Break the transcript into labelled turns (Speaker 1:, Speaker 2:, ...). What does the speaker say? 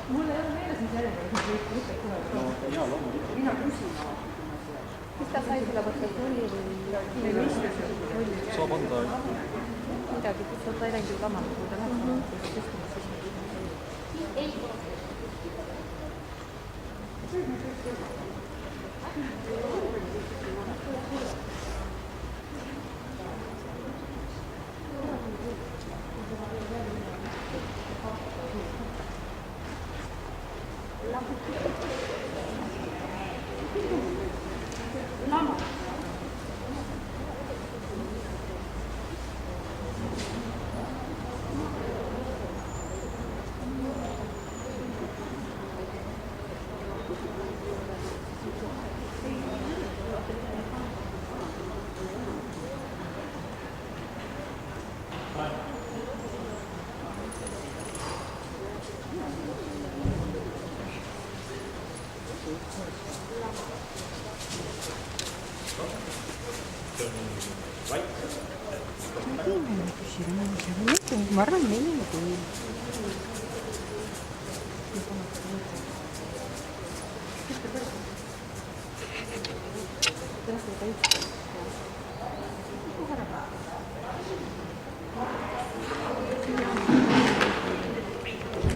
Speaker 1: Mulle ei ole meeles, mis mina küsin. Mis ta sai sulle võtta tuli või
Speaker 2: saab anda
Speaker 1: midagi, kus ta ei läinud ju lama, kui ta läheb.
Speaker 3: Ma arvan, et meil ei ole.